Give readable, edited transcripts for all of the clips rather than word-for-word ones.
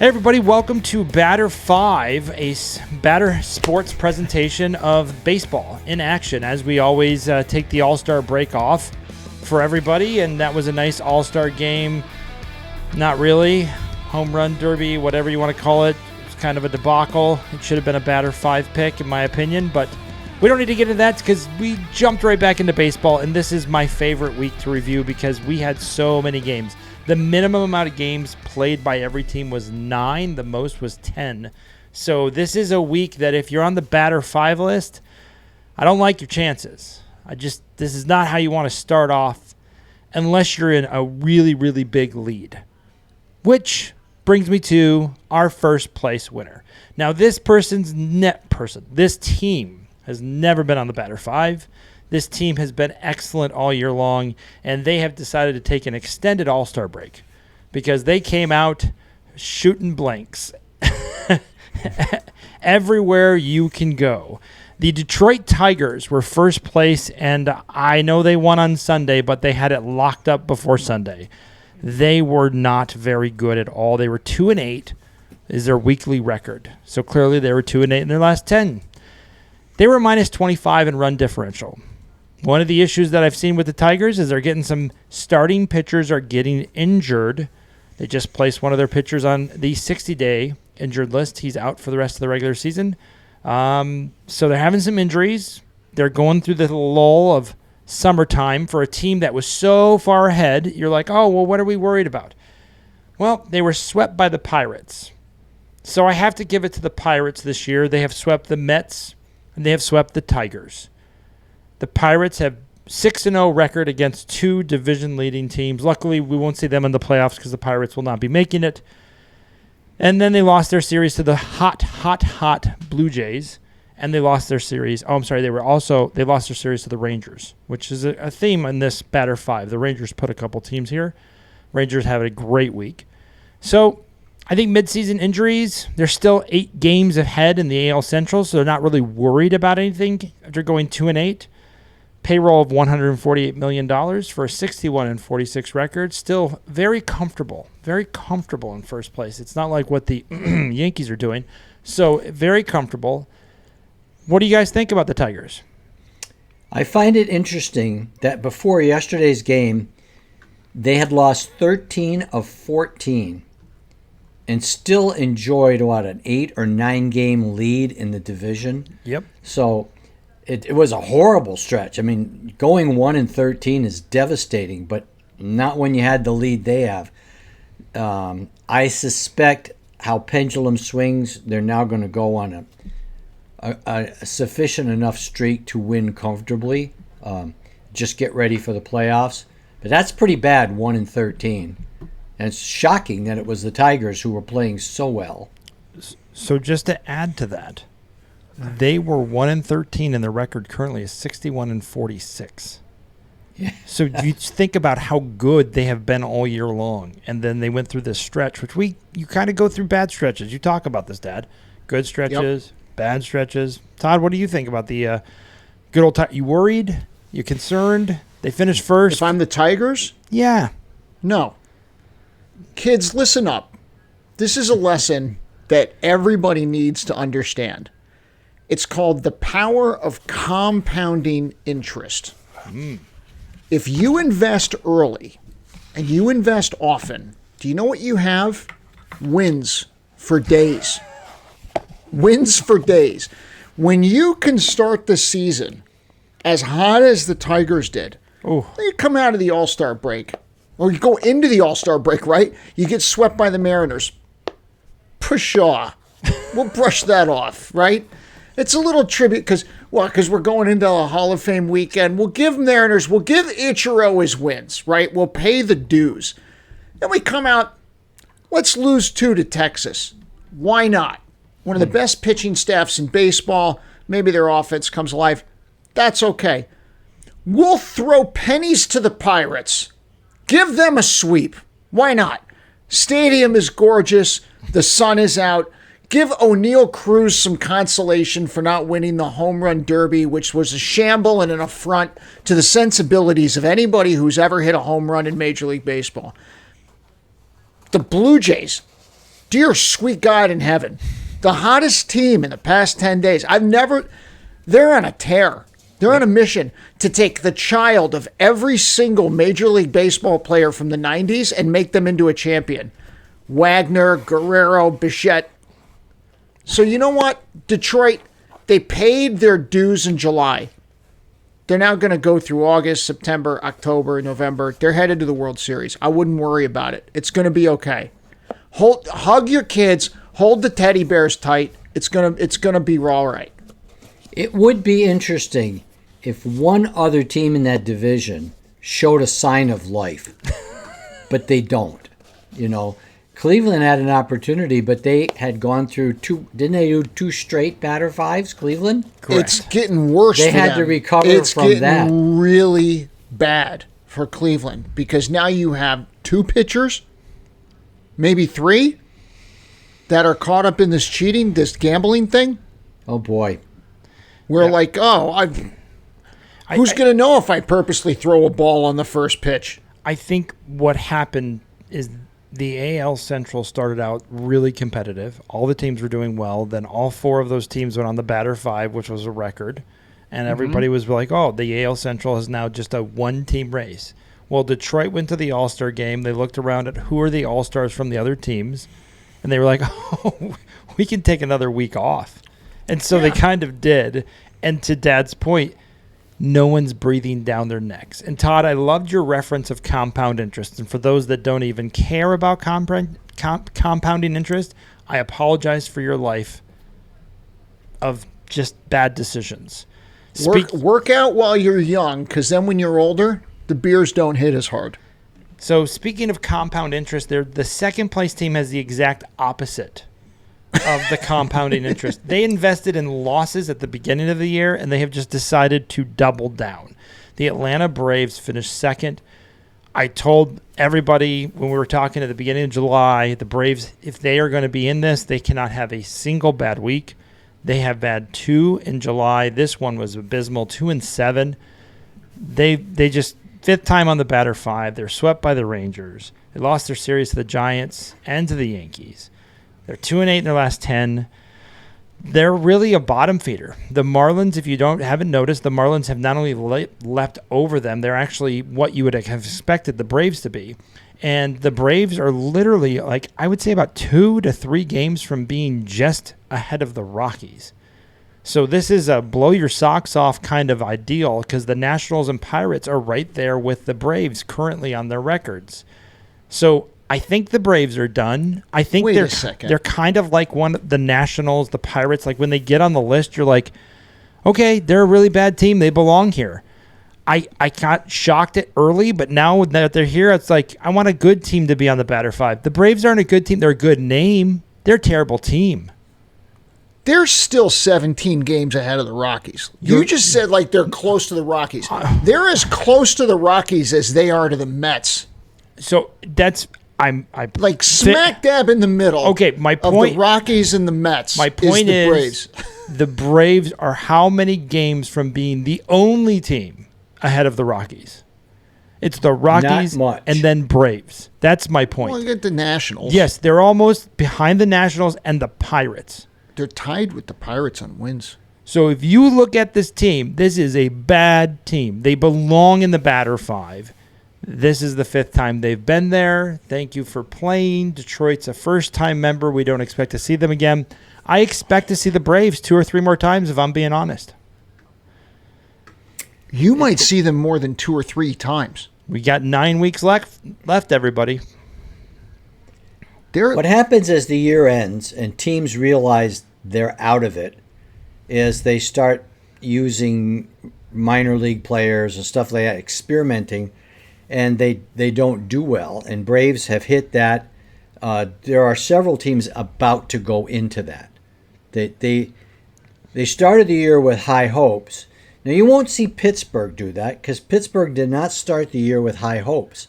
Hey everybody, welcome to BadderFive, a Badder Sports presentation of baseball in action. As we always take the All-Star break off for everybody, and that was a nice All-Star game. Not really. Home run derby, whatever you want to call it. It's kind of a debacle. It should have been a BadderFive pick, in my opinion, but we don't need to get into that because we jumped right back into baseball, and this is my favorite week to review because we had so many games. The minimum amount of games played by every team was 9. The most was 10. So this is a week that if you're on the BadderFive list, I don't like your chances. This is not how you want to start off unless you're in a really, really big lead. Which brings me to our first place winner. Now this this team has never been on the BadderFive. This team has been excellent all year long, and they have decided to take an extended All-Star break because they came out shooting blanks everywhere you can go. The Detroit Tigers were first place, and I know they won on Sunday, but they had it locked up before Sunday. They were not very good at all. They were 2-8 is their weekly record. So clearly they were 2-8 in their last 10. They were minus 25 in run differential. One of the issues that I've seen with the Tigers is they're getting some starting pitchers are getting injured. They just placed one of their pitchers on the 60-day injured list. He's out for the rest of the regular season. So they're having some injuries. They're going through the lull of summertime for a team that was so far ahead. You're like, oh, well, what are we worried about? Well, they were swept by the Pirates. So I have to give it to the Pirates this year. They have swept the Mets, and they have swept the Tigers. The Pirates have 6-0 record against 2 division-leading teams. Luckily, we won't see them in the playoffs because the Pirates will not be making it. And then they lost their series to the hot Blue Jays, and they lost their series. Oh, I'm sorry. They lost their series to the Rangers, which is a theme in this BadderFive. The Rangers put a couple teams here. Rangers have a great week. So I think midseason injuries, they're still 8 games ahead in the AL Central, so they're not really worried about anything. They're going 2-8. Payroll of $148 million for a 61-46 record. Still very comfortable in first place. It's not like what the Yankees are doing. So very comfortable. What do you guys think about the Tigers? I find it interesting that before yesterday's game, they had lost 13 of 14 and still enjoyed, an 8 or 9 game lead in the division. Yep. So it was a horrible stretch. I mean, going 1-13 is devastating, but not when you had the lead they have. I suspect how pendulum swings, they're now going to go on a sufficient enough streak to win comfortably. Just get ready for the playoffs. But that's pretty bad, 1-13. And it's shocking that it was the Tigers who were playing so well. So just to add to that, they were 1-13, and their record currently is 61-46. Yeah. So you think about how good they have been all year long, and then they went through this stretch, which you kind of go through bad stretches. You talk about this, Dad. Good stretches, bad stretches. Todd, what do you think about the good old Tigers? You worried? You concerned? They finished first. If I'm the Tigers? Yeah. No. Kids, listen up. This is a lesson that everybody needs to understand. It's called the power of compounding interest. If you invest early and you invest often, do you know what you have? Wins for days. Wins for days. When you can start the season as hot as the Tigers did, you come out of the All-Star break, or you go into the All-Star break, right? You get swept by the Mariners. Pshaw. We'll brush that off, right? It's a little tribute because we're going into a Hall of Fame weekend. We'll give Mariners, we'll give Ichiro his wins, right? We'll pay the dues. Then we come out, let's lose 2 to Texas. Why not? One of the best pitching staffs in baseball. Maybe their offense comes alive. That's okay. We'll throw pennies to the Pirates. Give them a sweep. Why not? Stadium is gorgeous. The sun is out. Give O'Neal Cruz some consolation for not winning the home run derby, which was a shamble and an affront to the sensibilities of anybody who's ever hit a home run in Major League Baseball. The Blue Jays dear sweet God in heaven, the hottest team in the past 10 days. They're on a tear. They're on a mission to take the child of every single Major League Baseball player from the 90s and make them into a champion. Wagner, Guerrero, Bichette. So you know what? Detroit, they paid their dues in July. They're now going to go through August, September, October, November. They're headed to the World Series. I wouldn't worry about it. It's going to be okay. Hug your kids. Hold the teddy bears tight. It's gonna be all right. It would be interesting if one other team in that division showed a sign of life, but they don't. Cleveland had an opportunity, but they had gone through didn't they do 2 straight BadderFives, Cleveland? Correct. It's getting worse They for had them. to recover it's from that. It's getting really bad for Cleveland because now you have 2 pitchers, maybe 3, that are caught up in this cheating, this gambling thing. Oh, boy. We're like, who's going to know if I purposely throw a ball on the first pitch? I think what happened is the AL Central started out really competitive. All the teams were doing well. Then all 4 of those teams went on the BadderFive, which was a record. And everybody was like, oh, the AL Central is now just a 1-team race. Well, Detroit went to the All-Star game. They looked around at who are the All-Stars from the other teams. And they were like, oh, we can take another week off. And so they kind of did. And to Dad's point, no one's breathing down their necks. And Todd, I loved your reference of compound interest. And for those that don't even care about compounding interest, I apologize for your life of just bad decisions. Work out while you're young, because then when you're older, the beers don't hit as hard. So speaking of compound interest, the second place team has the exact opposite of the compounding interest. They invested in losses at the beginning of the year, and they have just decided to double down. The Atlanta Braves finished second. I told everybody when we were talking at the beginning of July, the Braves, if they are going to be in this, they cannot have a single bad week. They have had 2 in July. This one was abysmal, 2-7. They just 5th time on the BadderFive. They're swept by the Rangers. They lost their series to the Giants and to the Yankees. They're 2-8 in their last 10. They're really a bottom feeder. The Marlins, if you haven't noticed, the Marlins have not only leapt over them, they're actually what you would have expected the Braves to be. And the Braves are literally, I would say about 2 to 3 games from being just ahead of the Rockies. So this is a blow your socks off kind of ideal because the Nationals and Pirates are right there with the Braves currently on their records. So I think the Braves are done. I think they're kind of like the Nationals, the Pirates. Like when they get on the list, you're like, okay, they're a really bad team. They belong here. I got shocked at early, but now that they're here, it's like I want a good team to be on the BadderFive. The Braves aren't a good team. They're a good name. They're a terrible team. They're still 17 games ahead of the Rockies. You just said they're close to the Rockies. They're as close to the Rockies as they are to the Mets. So that's smack dab in the middle. Okay, my point of the Rockies and the Mets. My point is the Braves. The Braves are how many games from being the only team ahead of the Rockies? It's the Rockies and then Braves. That's my point. Well, you get the Nationals. Yes, they're almost behind the Nationals and the Pirates. They're tied with the Pirates on wins. So if you look at this team, this is a bad team. They belong in the BadderFive. This is the 5th time they've been there. Thank you for playing. Detroit's a first-time member. We don't expect to see them again. I expect to see the Braves 2 or 3 more times, if I'm being honest. You might see them more than 2 or 3 times. We got 9 weeks left, everybody. What happens as the year ends and teams realize they're out of it is they start using minor league players and stuff like that, experimenting, and they don't do well. And Braves have hit that. There are several teams about to go into that. They started the year with high hopes. Now, you won't see Pittsburgh do that because Pittsburgh did not start the year with high hopes.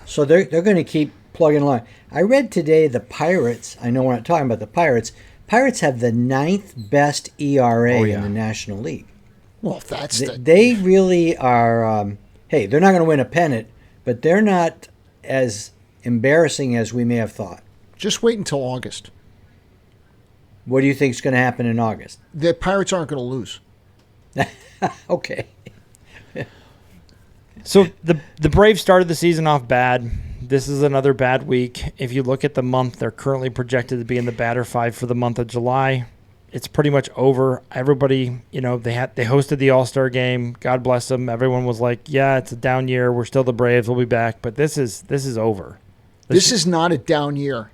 So they're going to keep plugging along. I read today the Pirates, I know we're not talking about the Pirates have the 9th best ERA in the National League. Well, they really are, they're not going to win a pennant, but they're not as embarrassing as we may have thought. Just wait until August. What do you think is going to happen in August? The Pirates aren't going to lose. Okay. So the Braves started the season off bad. This is another bad week. If you look at the month, they're currently projected to be in the BadderFive for the month of July. It's pretty much over. Everybody, they hosted the All-Star game. God bless them. Everyone was like, "Yeah, it's a down year. We're still the Braves. We'll be back." But this is over. This is not a down year.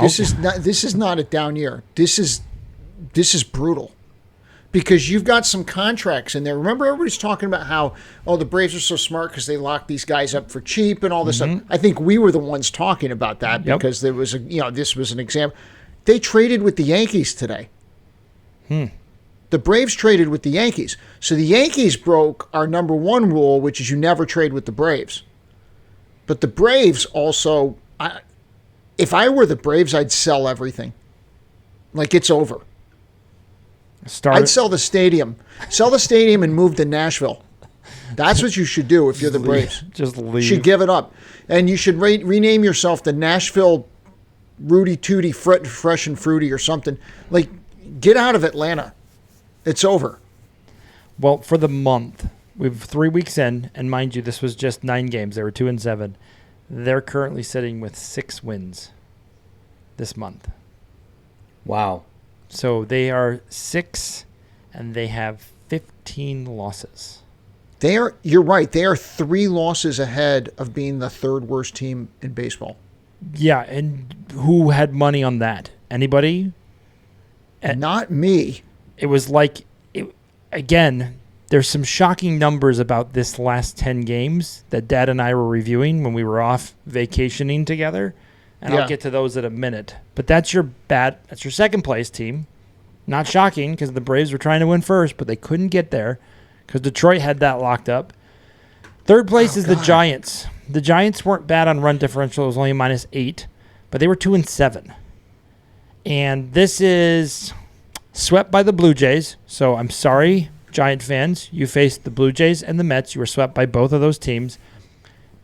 This is not a down year. This is brutal. Because you've got some contracts in there. Remember, everybody's talking about how, the Braves are so smart because they locked these guys up for cheap and all this stuff. I think we were the ones talking about that because there was this was an example. They traded with the Yankees today. The Braves traded with the Yankees. So the Yankees broke our number one rule, which is you never trade with the Braves. But the Braves also, if I were the Braves, I'd sell everything. Like, it's over. I'd sell the stadium. Sell the stadium and move to Nashville. That's what you should do if you're the Braves. Just leave. You should give it up. And you should rename yourself the Nashville Rudy Tooty Fresh and Fruity or something. Like, get out of Atlanta. It's over. Well, for the month, we've 3 weeks in, and mind you, this was just 9 games. They were 2-7. They're currently sitting with 6 wins this month. Wow. So they are 6, and they have 15 losses. You're right. They are 3 losses ahead of being the 3rd worst team in baseball. Yeah, and who had money on that? Anybody? Not me. It was like, again, there's some shocking numbers about this last 10 games that Dad and I were reviewing when we were off vacationing together. And I'll get to those in a minute. But that's your second place team. Not shocking because the Braves were trying to win first, but they couldn't get there because Detroit had that locked up. Third place is the Giants. The Giants weren't bad on run differential. It was only -8, but they were 2-7. And this is swept by the Blue Jays. So I'm sorry, Giant fans. You faced the Blue Jays and the Mets. You were swept by both of those teams.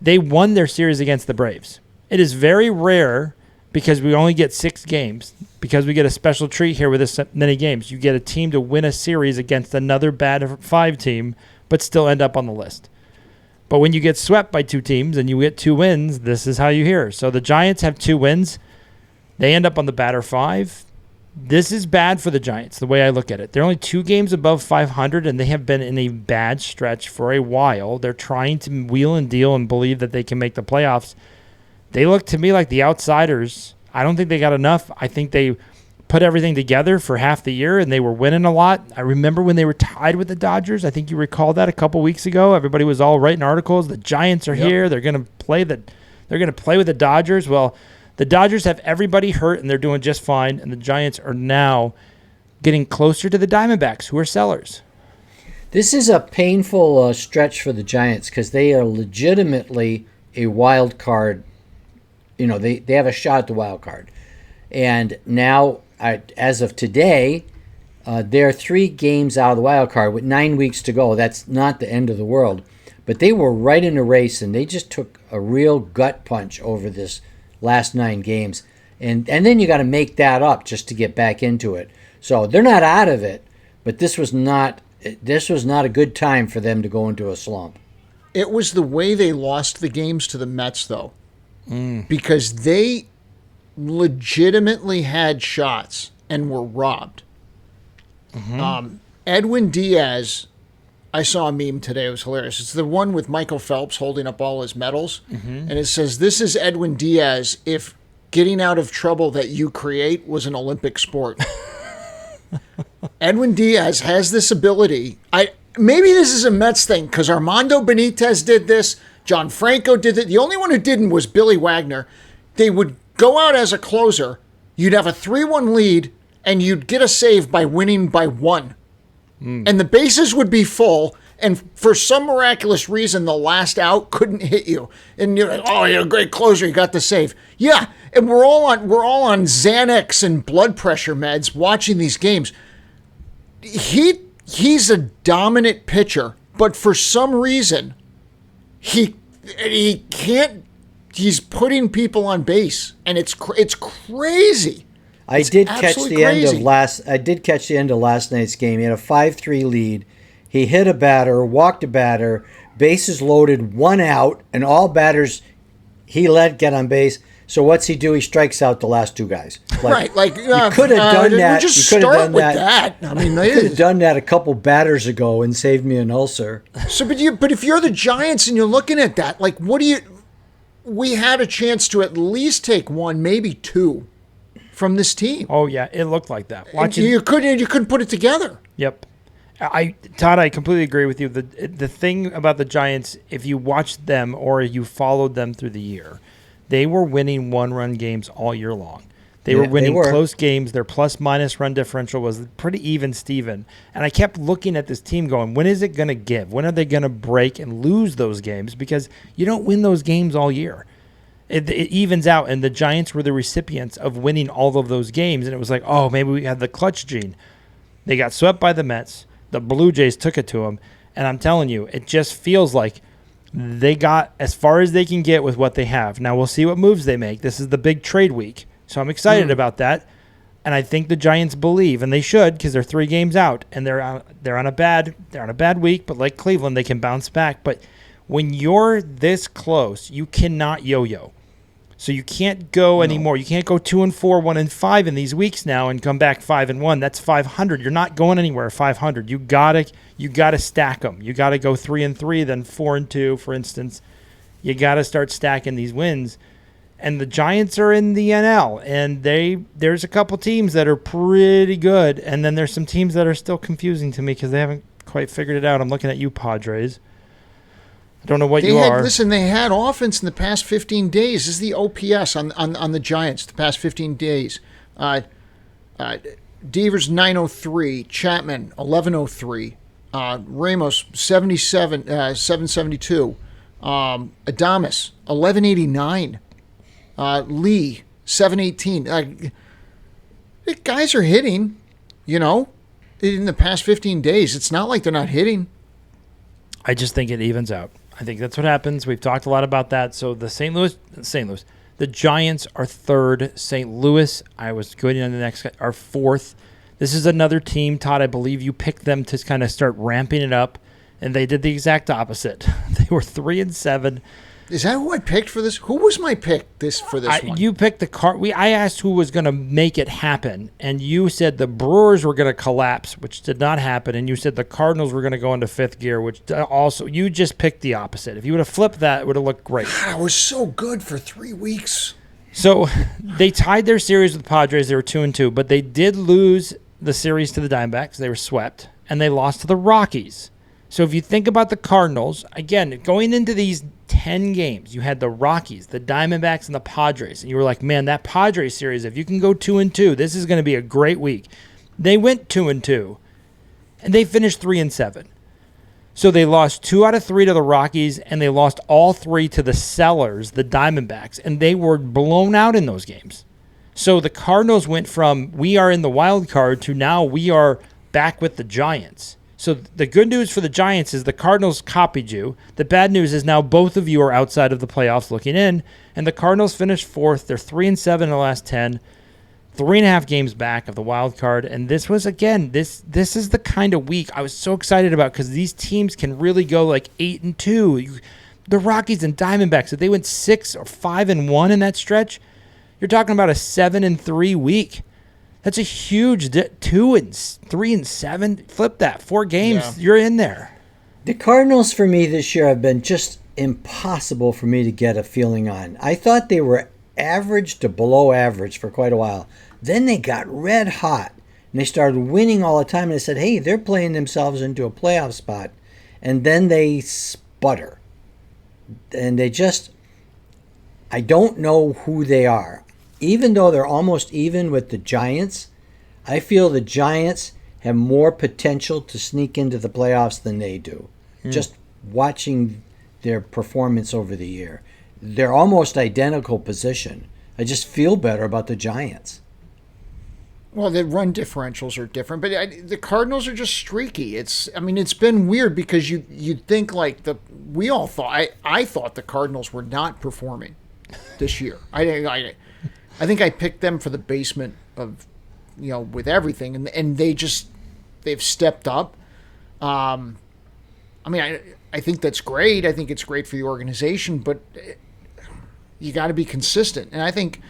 They won their series against the Braves. It is very rare because we only get 6 games, because we get a special treat here with this many games. You get a team to win a series against another BadderFive team, but still end up on the list. But when you get swept by 2 teams and you get 2 wins, this is how you hear. So the Giants have 2 wins. They end up on the BadderFive. This is bad for the Giants, the way I look at it. They're only 2 games above 500, and they have been in a bad stretch for a while. They're trying to wheel and deal and believe that they can make the playoffs. They look to me like the outsiders. I don't think they got enough. I think they put everything together for half the year, and they were winning a lot. I remember when they were tied with the Dodgers. I think you recall that a couple weeks ago. Everybody was all writing articles. The Giants are here. They're going to play with the Dodgers. Well, the Dodgers have everybody hurt, and they're doing just fine. And the Giants are now getting closer to the Diamondbacks, who are sellers. This is a painful stretch for the Giants because they are legitimately a wild card. They have a shot at the wild card. And now, as of today, they're 3 games out of the wild card with 9 weeks to go. That's not the end of the world. But they were right in the race, and they just took a real gut punch over this last 9 games. And then you got to make that up just to get back into it. So they're not out of it, but this was not a good time for them to go into a slump. It was the way they lost the games to the Mets, though. Because they legitimately had shots and were robbed. Edwin Diaz, I saw a meme today. It was hilarious. It's the one with Michael Phelps holding up all his medals. And it says, "This is Edwin Diaz if getting out of trouble that you create was an Olympic sport." Edwin Diaz has this ability. Maybe this is a Mets thing because Armando Benitez did this. John Franco did it. The only one who didn't was Billy Wagner. They would go out as a closer. You'd have a 3-1 lead, and you'd get a save by winning by 1. And the bases would be full, and for some miraculous reason, the last out couldn't hit you. And you're like, "Oh, you're a great closer. You got the save." Yeah, and we're all on Xanax and blood pressure meds watching these games. He's a dominant pitcher, but for some reason, he can't he's putting people on base, and it's crazy. I did catch the end of last night's game. He had a 5-3 lead. He hit a batter, walked a batter, bases loaded, 1 out, and all batters he let get on base. So what's he do? He strikes out the last 2 guys. Right, like you could have done that. Just start with that. I mean, you could have done that a couple batters ago and saved me an ulcer. So, but if you're the Giants and you're looking at that, like, what do you? We had a chance to at least take 1, maybe 2, from this team. Oh yeah, it looked like that. You couldn't put it together. Yep. Todd, I completely agree with you. The thing about the Giants, if you watched them or you followed them through the year, they were winning 1-run games all year long. They were winning close games. Their plus-minus run differential was pretty even, Steven. And I kept looking at this team going, when is it going to give? When are they going to break and lose those games? Because you don't win those games all year. It evens out, and the Giants were the recipients of winning all of those games. And it was like, oh, maybe we had the clutch gene. They got swept by the Mets. The Blue Jays took it to them. And I'm telling you, it just feels like they got as far as they can get with what they have. Now we'll see what moves they make. This is the big trade week. So I'm excited about that. And I think the Giants believe, and they should, because they're 3 games out, and they're on a bad week, but like Cleveland, they can bounce back. But when you're this close, you cannot yo-yo. So you can't go anymore. You can't go 2-4, 1-5 in these weeks now and come back 5-1. That's 500. You're not going anywhere 500. You gotta stack them. You gotta go 3-3, then 4-2, for instance. You gotta start stacking these wins. And the Giants are in the NL, and there's a couple teams that are pretty good, and then there's some teams that are still confusing to me because they haven't quite figured it out. I'm looking at you, Padres. I don't know what you are. Listen, they had offense in the past 15 days. This is the OPS on the Giants the past 15 days. Devers 903, Chapman 1103, Ramos 772, Adames 1189, Lee 718. The guys are hitting, in the past 15 days. It's not like they're not hitting. I just think it evens out. I think that's what happens. We've talked a lot about that. So the St. Louis, the Giants are 3rd. St. Louis, I was going on the next, are 4th. This is another team, Todd. I believe you picked them to kind of start ramping it up, and they did the exact opposite. They were 3-7. Is that who I picked for this? Who was my pick for this one? You picked I asked who was going to make it happen, and you said the Brewers were going to collapse, which did not happen, and you said the Cardinals were going to go into 5th gear, which also, you just picked the opposite. If you would have flipped that, it would have looked great. God, I was so good for 3 weeks. So they tied their series with the Padres. They were 2-2, but they did lose the series to the Diamondbacks. They were swept, and they lost to the Rockies. So if you think about the Cardinals, again, going into these 10 games, you had the Rockies, the Diamondbacks, and the Padres. And you were like, man, that Padres series, if you can go 2-2, this is going to be a great week. They went 2-2, and they finished 3-7. So they lost 2 out of 3 to the Rockies, and they lost all 3 to the Sellers, the Diamondbacks, and they were blown out in those games. So the Cardinals went from we are in the wild card to now we are back with the Giants. So the good news for the Giants is the Cardinals copied you. The bad news is now both of you are outside of the playoffs looking in, and the Cardinals finished 4th. They're 3-7 in the last 10, 3.5 games back of the wild card. And this was, again, this is the kind of week I was so excited about because these teams can really go like 8-2. The Rockies and Diamondbacks, if they went 6 or 5-1 in that stretch, you're talking about a 7-3 week. That's a huge 2-3-7. Flip that. 4 games, You're in there. The Cardinals for me this year have been just impossible for me to get a feeling on. I thought they were average to below average for quite a while. Then they got red hot, and they started winning all the time. And I said, hey, they're playing themselves into a playoff spot. And then they sputter. And I don't know who they are. Even though they're almost even with the Giants, I feel the Giants have more potential to sneak into the playoffs than they do. Just watching their performance over the year. They're almost identical position. I just feel better about the Giants. Well, the run differentials are different, but the Cardinals are just streaky. It's been weird because you'd think like we all thought, I thought the Cardinals were not performing. this year. I think I picked them for the basement of, with everything, and they've stepped up. I think that's great. I think it's great for the organization, but you got to be consistent. And I think,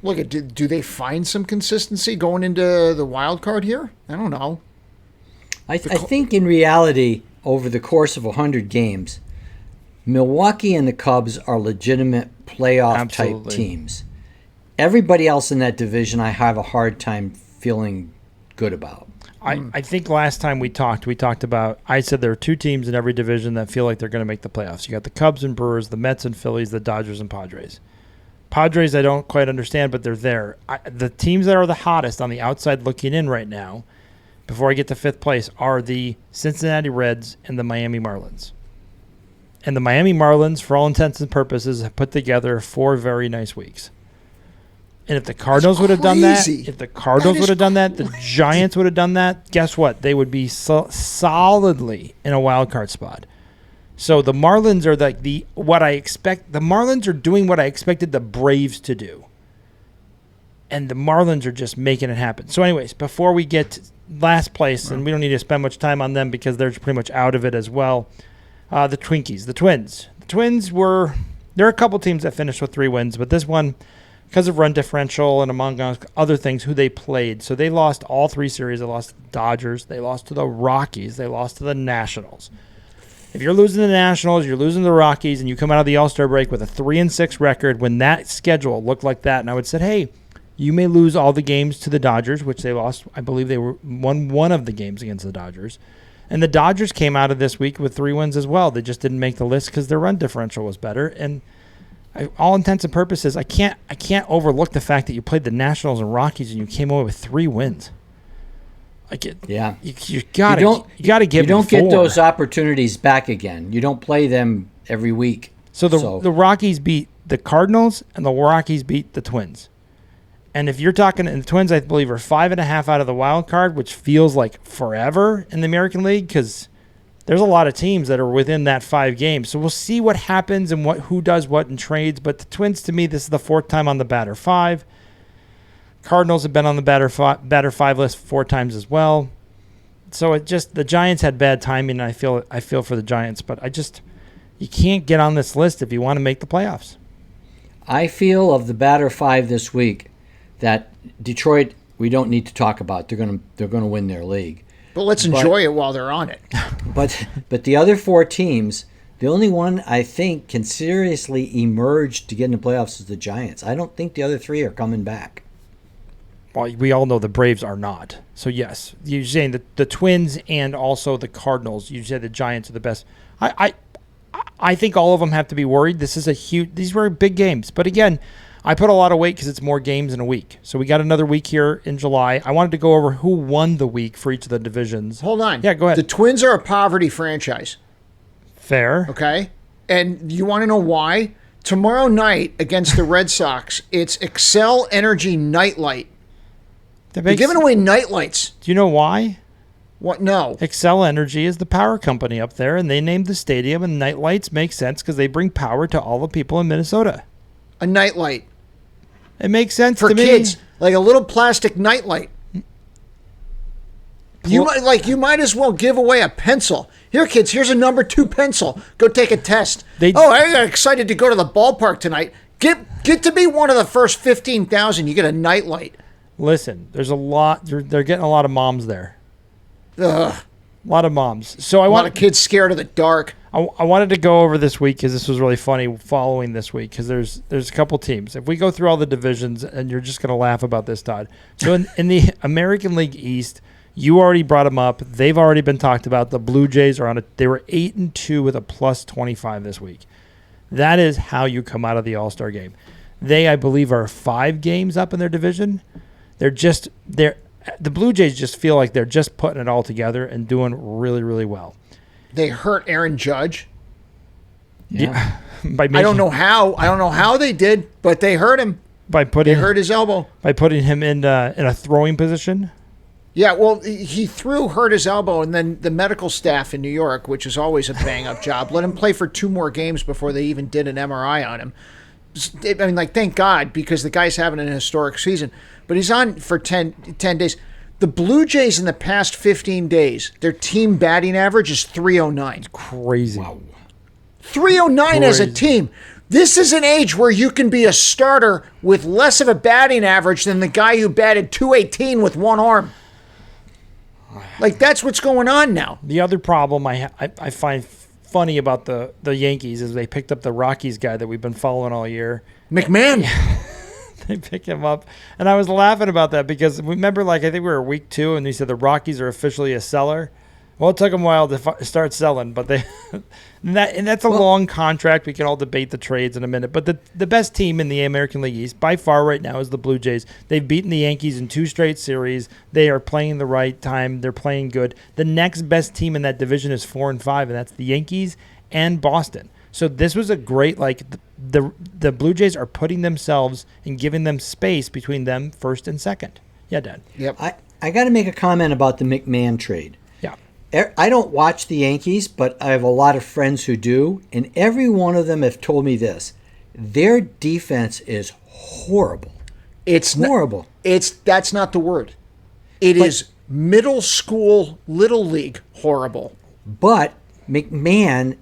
look, do they find some consistency going into the wild card here? I don't know. I think in reality, over the course of 100 games, Milwaukee and the Cubs are legitimate playoff type teams. Everybody else in that division, I have a hard time feeling good about. I think last time we talked about, I said there are two teams in every division that feel like they're going to make the playoffs. You got the Cubs and Brewers, the Mets and Phillies, the Dodgers and Padres. Padres, I don't quite understand, but they're there. The teams that are the hottest on the outside looking in right now, before I get to fifth place, are the Cincinnati Reds and the Miami Marlins. And the Miami Marlins, for all intents and purposes, have put together 4 very nice weeks. And if the Cardinals would have done that, the Giants would have done that, guess what? They would be solidly in a wild card spot. So the Marlins are what I expect. The Marlins are doing what I expected the Braves to do. And the Marlins are just making it happen. So anyways, before we get to last place, and we don't need to spend much time on them because they're pretty much out of it as well, the Twinkies, the Twins. The Twins there are a couple teams that finished with 3 wins, but this one, because of run differential and among other things, who they played. So they lost all 3 series. They lost to the Dodgers. They lost to the Rockies. They lost to the Nationals. If you're losing the Nationals, you're losing the Rockies, and you come out of the All-Star break with a 3-6 record when that schedule looked like that, and I would say, hey, you may lose all the games to the Dodgers, which they lost. I believe they won one of the games against the Dodgers. And the Dodgers came out of this week with 3 wins as well. They just didn't make the list because their run differential was better. And all intents and purposes, I can't overlook the fact that you played the Nationals and Rockies and you came away with 3 wins. You gotta give. You don't get those opportunities back again. You don't play them every week. So the Rockies beat the Cardinals and the Rockies beat the Twins. And if you're talking, and the Twins, I believe, are 5.5 out of the wild card, which feels like forever in the American League because there's a lot of teams that are within that 5 games. So we'll see what happens and who does what in trades. But the Twins, to me, this is the 4th time on the BadderFive. Cardinals have been on the BadderFive list 4 times as well. So the Giants had bad timing, and I feel for the Giants. But you can't get on this list if you want to make the playoffs. I feel of the BadderFive this week that Detroit, we don't need to talk about. They're going to win their league. But let's enjoy it while they're on it. But the other 4 teams, the only one I think can seriously emerge to get in the playoffs is the Giants. I don't think the other 3 are coming back. Well, we all know the Braves are not. So yes, you're saying the Twins and also the Cardinals. You said the Giants are the best. I think all of them have to be worried. These were big games. But again, I put a lot of weight because it's more games in a week. So we got another week here in July. I wanted to go over who won the week for each of the divisions. Hold on. Yeah, go ahead. The Twins are a poverty franchise. Fair. Okay. And you want to know why? Tomorrow night against the Red Sox, it's Excel Energy Nightlight. They're giving away nightlights. Do you know why? What? No. Excel Energy is the power company up there, and they named the stadium, and nightlights make sense because they bring power to all the people in Minnesota. A nightlight. It makes sense for to me. kids, like a little plastic nightlight. You might as well give away a pencil. Here, kids, here's a number 2 pencil. Go take a test. I got excited to go to the ballpark tonight. Get to be one of the first 15,000. You get a nightlight. Listen, there's a lot. They're getting a lot of moms there. Ugh. A lot of moms. So a lot of kids scared of the dark. I wanted to go over this week because this was really funny following this week because there's a couple teams. If we go through all the divisions, and you're just going to laugh about this, Todd. So in the American League East, you already brought them up. They've already been talked about. The Blue Jays are they were 8-2 with a plus 25 this week. That is how you come out of the All-Star game. They, I believe, are 5 games up in their division. The Blue Jays just feel like they're just putting it all together and doing really, really well. They hurt Aaron Judge. Yeah. I don't know how they did, but they hurt him. They hurt his elbow. By putting him in a throwing position? Yeah, well, he hurt his elbow, and then the medical staff in New York, which is always a bang-up job, let him play for 2 more games before they even did an MRI on him. I mean, like, thank God, because the guy's having an historic season. But he's on for 10 days. The Blue Jays in the past 15 days, their team batting average is 309. Crazy. Wow. 309 as a team. This is an age where you can be a starter with less of a batting average than the guy who batted 218 with one arm. Like, that's what's going on now. The other problem I find funny about the Yankees is they picked up the Rockies guy that we've been following all year. McMahon. They pick him up. And I was laughing about that because remember, like, I think we were week 2 and they said the Rockies are officially a seller. Well, it took them a while to start selling, but they and that's a long contract. We can all debate the trades in a minute. But the best team in the American League East by far right now is the Blue Jays. They've beaten the Yankees in 2 straight series. They are playing the right time. They're playing good. The next best team in that division is 4 and 5, and that's the Yankees and Boston. So this was a great, like, the Blue Jays are putting themselves and giving them space between them first and second. Yeah, Dad. Yep. I got to make a comment about the McMahon trade. Yeah. I don't watch the Yankees, but I have a lot of friends who do, and every one of them have told me this. Their defense is horrible. It's horrible. That's not the word. It is middle school, little league horrible. But McMahon,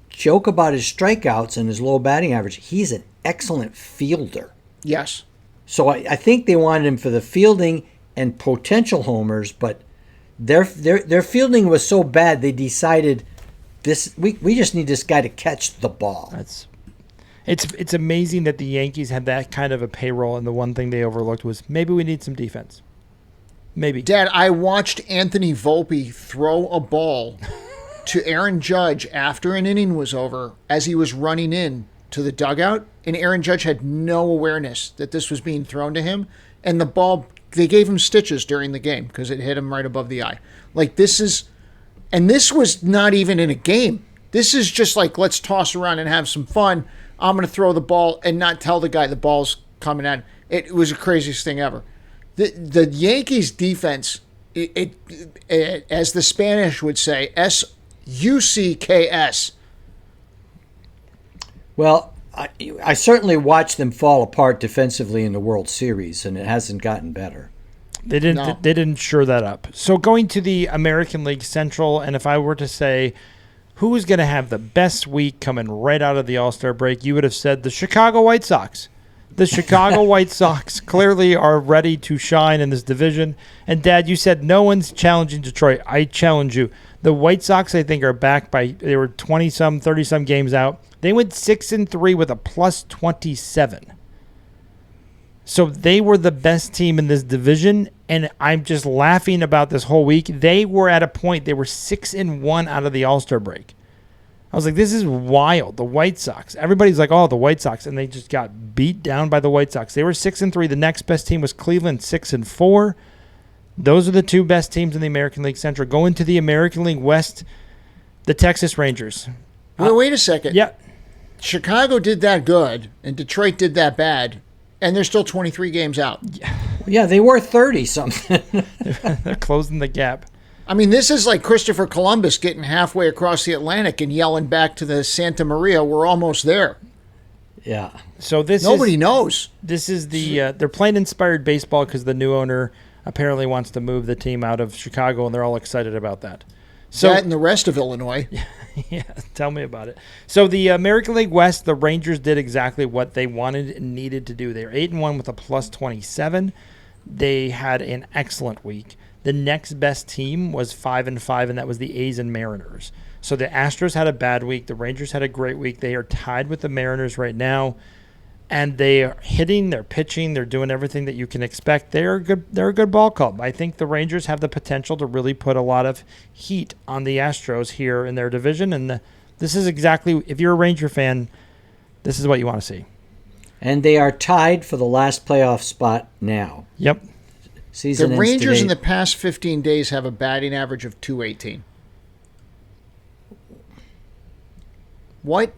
joke about his strikeouts and his low batting average, he's an excellent fielder. Yes. So I think they wanted him for the fielding and potential homers, but their fielding was so bad they decided we just need this guy to catch the ball. It's amazing that the Yankees had that kind of a payroll, and the one thing they overlooked was maybe we need some defense. Maybe. Dad, I watched Anthony Volpe throw a ball to Aaron Judge after an inning was over as he was running in to the dugout, and Aaron Judge had no awareness that this was being thrown to him, and the ball, they gave him stitches during the game because it hit him right above the eye. Like, this was not even in a game. This is just like, let's toss around and have some fun. I'm going to throw the ball and not tell the guy the ball's coming at him. It was the craziest thing ever. The Yankees defense, it as the Spanish would say, SUCKS. Well, I certainly watched them fall apart defensively in the World Series, and it hasn't gotten better. They didn't shore that up. So going to the American League Central, and if I were to say who is going to have the best week coming right out of the All-Star break, you would have said the Chicago White Sox. The Chicago White Sox clearly are ready to shine in this division. And, Dad, you said no one's challenging Detroit. I challenge you. The White Sox, I think, are back they were 20-some, 30-some games out. They went 6-3 with a plus 27. So they were the best team in this division, and I'm just laughing about this whole week. They were at a point, they were 6-1 out of the All-Star break. I was like, this is wild. The White Sox. Everybody's like, oh, the White Sox, and they just got beat down by the White Sox. They were 6-3. The next best team was Cleveland, 6-4. Those are the 2 best teams in the American League Central. Going to the American League West, the Texas Rangers. Wait a second. Yeah. Chicago did that good, and Detroit did that bad, and they're still 23 games out. Yeah, they were 30-something. They're closing the gap. I mean, this is like Christopher Columbus getting halfway across the Atlantic and yelling back to the Santa Maria, we're almost there. Yeah. So nobody knows. This is they're playing inspired baseball because the new owner apparently wants to move the team out of Chicago, and they're all excited about that. So that and the rest of Illinois. Yeah, tell me about it. So the American League West, the Rangers did exactly what they wanted and needed to do. They're 8-1 with a plus 27. They had an excellent week. The next best team was 5-5, and that was the A's and Mariners. So the Astros had a bad week. The Rangers had a great week. They are tied with the Mariners right now, and they are hitting, they're pitching, they're doing everything that you can expect. They're a good ball club. I think the Rangers have the potential to really put a lot of heat on the Astros here in their division, and this is exactly, if you're a Ranger fan, this is what you want to see. And they are tied for the last playoff spot now. Yep. Season the ends Rangers today. in the past 15 days have a batting average of 218. What?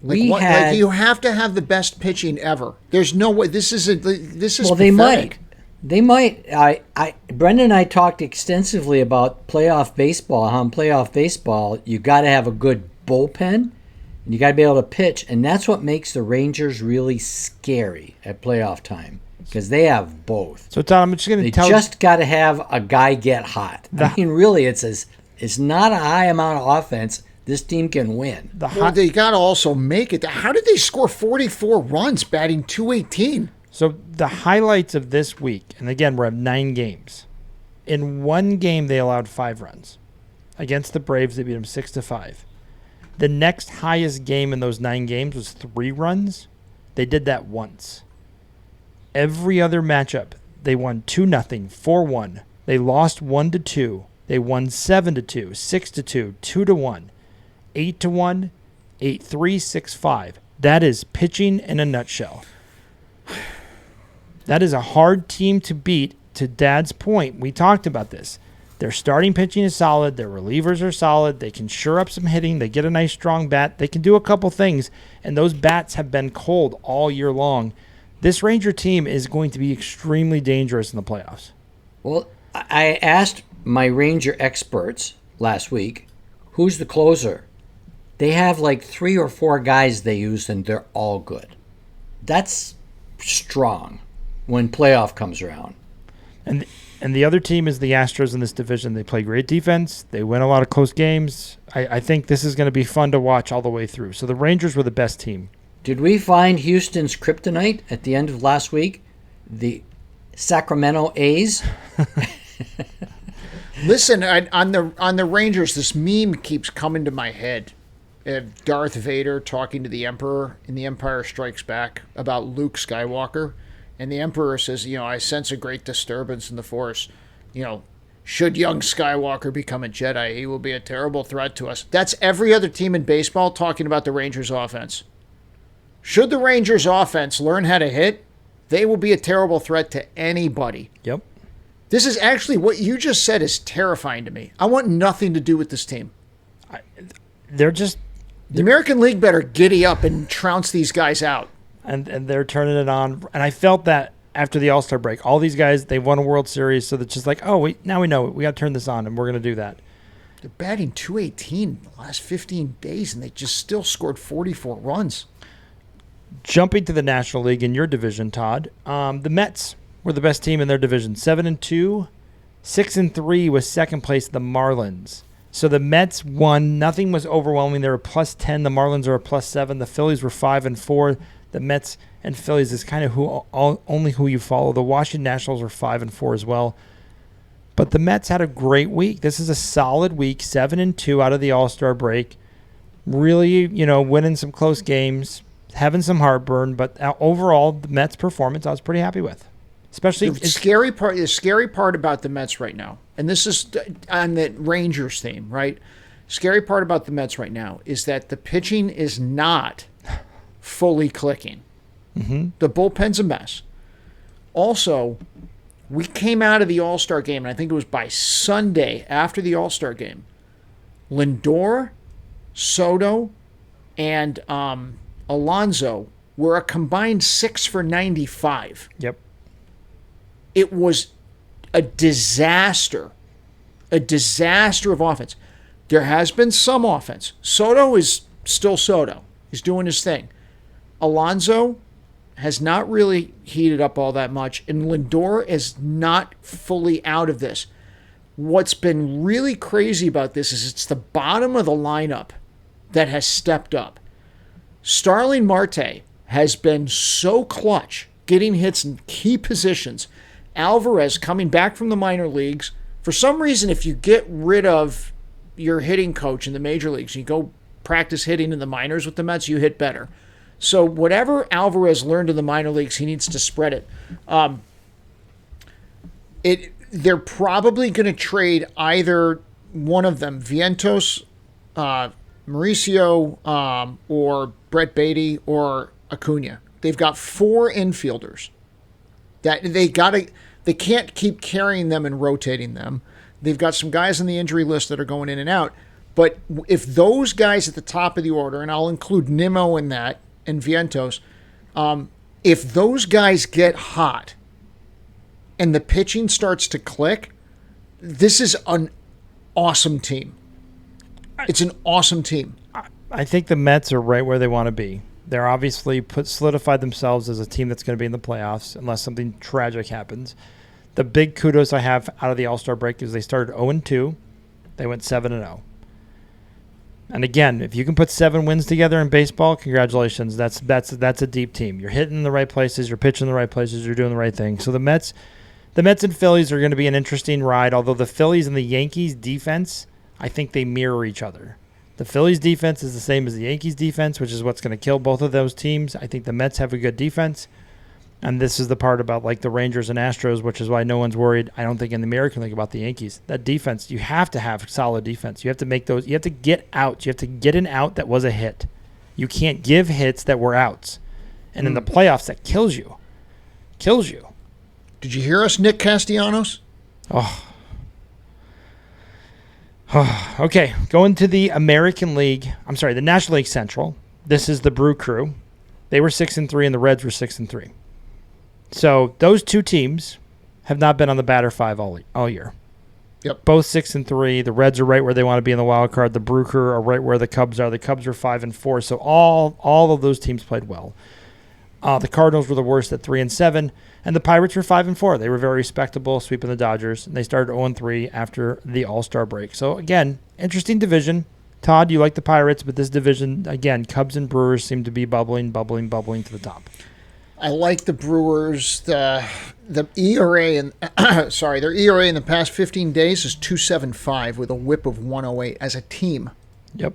You have to have the best pitching ever. There's no way. This is well, they pathetic. They might. Brendan and I talked extensively about playoff baseball. How in playoff baseball you got to have a good bullpen, And you got to be able to pitch, and that's what makes the Rangers really scary at playoff time because they have both. So, Todd, I'm just going to tell you. They just got to have a guy get hot. I mean, really, it's not a high amount of offense. This team can win. They got to also make it. How did they score 44 runs batting .218? So the highlights of this week, and again, we're at 9 games. In one game, they allowed 5 runs. Against the Braves, they beat them 6-5. The next highest game in those 9 games was 3 runs. They did that once. Every other matchup, they won 2-0, 4-1. They lost 1-2. They won 7-2, 6-2, 2-1, 8-1, 8-3, 6-5. That is pitching in a nutshell. That is a hard team to beat. To Dad's point, we talked about this. Their starting pitching is solid. Their relievers are solid. They can shore up some hitting. They get a nice strong bat. They can do a couple things, and those bats have been cold all year long. This Ranger team is going to be extremely dangerous in the playoffs. Well, I asked my Ranger experts last week, who's the closer? They have like 3 or 4 guys they use, and they're all good. That's strong when playoff comes around. And the other team is the Astros in this division. They play great defense. They win a lot of close games. I think this is going to be fun to watch all the way through. So the Rangers were the best team. Did we find Houston's kryptonite at the end of last week? The Sacramento A's? Listen, on the Rangers, this meme keeps coming to my head. Darth Vader talking to the Emperor in The Empire Strikes Back about Luke Skywalker. And the Emperor says, I sense a great disturbance in the Force. Should young Skywalker become a Jedi, he will be a terrible threat to us. That's every other team in baseball talking about the Rangers offense. Should the Rangers offense learn how to hit, they will be a terrible threat to anybody. Yep. This is actually what you just said is terrifying to me. I want nothing to do with this team. The American League better giddy up and trounce these guys out. And they're turning it on. And I felt that after the All-Star break. All these guys, they won a World Series, so it's just like, now we know it. We got to turn this on, and we're going to do that. They're batting .218 the last 15 days, and they just still scored 44 runs. Jumping to the National League in your division, Todd, the Mets were the best team in their division. 7-2, 6-3 was second place, the Marlins. So the Mets won. Nothing was overwhelming. They were +10. The Marlins are a +7. The Phillies were 5-4. The Mets and Phillies is kind of only who you follow. The Washington Nationals were 5-4 as well. But the Mets had a great week. This is a solid week, 7-2 out of the All-Star break. Really, winning some close games, having some heartburn. But overall, the Mets' performance I was pretty happy with. Especially the scary part about the Mets right now, and this is on the Rangers theme, right? Scary part about the Mets right now is that the pitching is not fully clicking. Mm-hmm. The bullpen's a mess. Also, we came out of the All-Star game, and I think it was by Sunday after the All-Star game, Lindor, Soto, and Alonso were a combined 6 for 95. Yep. It was a disaster of offense. There has been some offense. Soto is still Soto. He's doing his thing. Alonso has not really heated up all that much, and Lindor is not fully out of this. What's been really crazy about this is it's the bottom of the lineup that has stepped up. Starling Marte has been so clutch, getting hits in key positions. Alvarez coming back from the minor leagues. For some reason, if you get rid of your hitting coach in the major leagues, you go practice hitting in the minors with the Mets, you hit better. So whatever Alvarez learned in the minor leagues, he needs to spread it. They're probably going to trade either one of them, Vientos, Mauricio, or Brett Beatty, or Acuna. They've got 4 infielders that they can't keep carrying them and rotating them. They've got some guys on the injury list that are going in and out. But if those guys at the top of the order, and I'll include Nimmo in that, and Vientos, if those guys get hot and the pitching starts to click, this is an awesome team. It's an awesome team. I think the Mets are right where they want to be. They're obviously solidified themselves as a team that's going to be in the playoffs unless something tragic happens. The big kudos I have out of the All-Star break is they started 0-2. They went 7-0. And again, if you can put 7 wins together in baseball, congratulations. That's a deep team. You're hitting in the right places. You're pitching in the right places. You're doing the right thing. So the Mets and Phillies are going to be an interesting ride, although the Phillies and the Yankees defense, I think they mirror each other. The Phillies defense is the same as the Yankees defense, which is what's going to kill both of those teams. I think the Mets have a good defense. And this is the part about like the Rangers and Astros, which is why no one's worried. I don't think in the American League about the Yankees. That defense, you have to have solid defense. You have to make those. You have to get out. You have to get an out that was a hit. You can't give hits that were outs. And in the playoffs, that kills you. Kills you. Did you hear us, Nick Castellanos? Oh. Okay, going to the American League. I'm sorry, the National League Central. This is the Brew Crew. They were 6-3, and the Reds were 6-3. So those two teams have not been on the BadderFive all year. Yep. Both 6-3. The Reds are right where they want to be in the wild card. The Brew Crew are right where the Cubs are. The Cubs are 5-4. So all of those teams played well. The Cardinals were the worst at 3-7, and the Pirates were 5-4. They were very respectable, sweeping the Dodgers. And they started 0-3 after the All-Star break. So again, interesting division. Todd, you like the Pirates, but this division again, Cubs and Brewers seem to be bubbling to the top. I like the Brewers. The ERA and their ERA in the past 15 days is 2.75 with a WHIP of 108 as a team. Yep.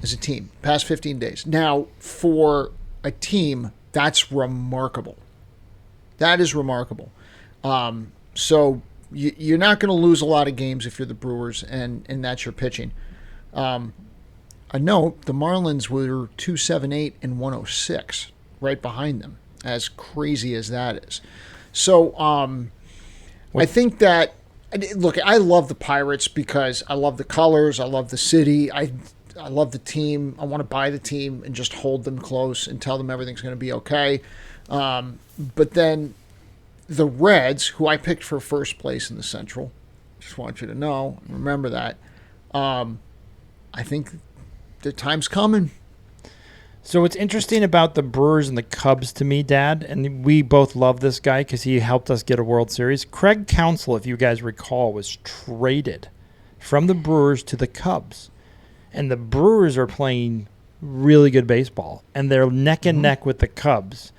As a team, past 15 days. Now, for a team, that's remarkable. That is remarkable. So you're not going to lose a lot of games if you're the Brewers and that's your pitching. A note: the Marlins were 2.78 and 106, right behind them. As crazy as that is. So I think that, look, I love the Pirates because I love the colors. I love the city. I love the team. I want to buy the team and just hold them close and tell them everything's going to be okay. But then the Reds, who I picked for first place in the Central, just want you to know, remember that. I think the time's coming. So what's interesting about the Brewers and the Cubs to me, Dad, and we both love this guy because he helped us get a World Series. Craig Counsell, if you guys recall, was traded from the Brewers to the Cubs. And the Brewers are playing really good baseball, and they're neck and neck with the Cubs.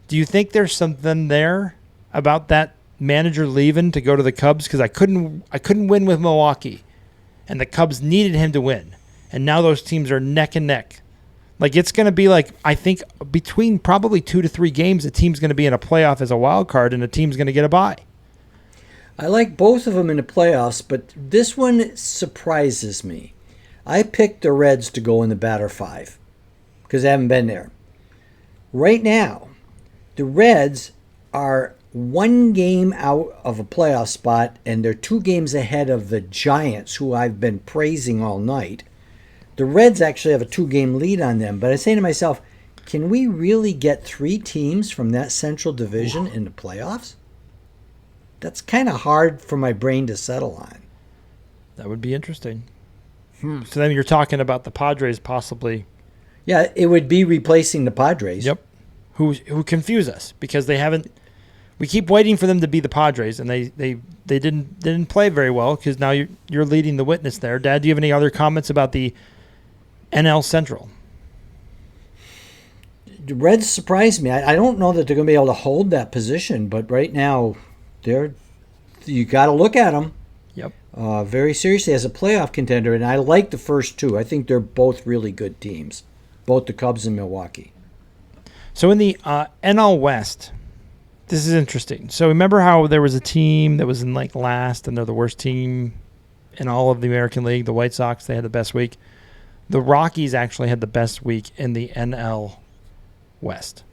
Do you think there's something there about that manager leaving to go to the Cubs? Because I couldn't win with Milwaukee, and the Cubs needed him to win. And now those teams are neck and neck. Like, it's going to be like, I think, between probably 2 to 3 games, a team's going to be in a playoff as a wild card, and a team's going to get a bye. I like both of them in the playoffs, but this one surprises me. I picked the Reds to go in the BadderFive because I haven't been there. Right now, the Reds are 1 game out of a playoff spot, and they're 2 games ahead of the Giants, who I've been praising all night. The Reds actually have a 2-game lead on them, but I say to myself, can we really get 3 teams from that Central Division in the playoffs? That's kind of hard for my brain to settle on. That would be interesting. So then you're talking about the Padres possibly. Yeah, it would be replacing the Padres. Yep. Who confuse us because they haven't. We keep waiting for them to be the Padres, and they didn't play very well because now you're leading the witness there. Dad, do you have any other comments about the NL Central? The Reds surprised me. I don't know that they're going to be able to hold that position, but right now, you got to look at them. Yep. Very seriously as a playoff contender, and I like the first 2. I think they're both really good teams, both the Cubs and Milwaukee. So in the NL West, this is interesting. So remember how there was a team that was in like last, and they're the worst team in all of the American League, the White Sox. They had the best week. The Rockies actually had the best week in the NL West.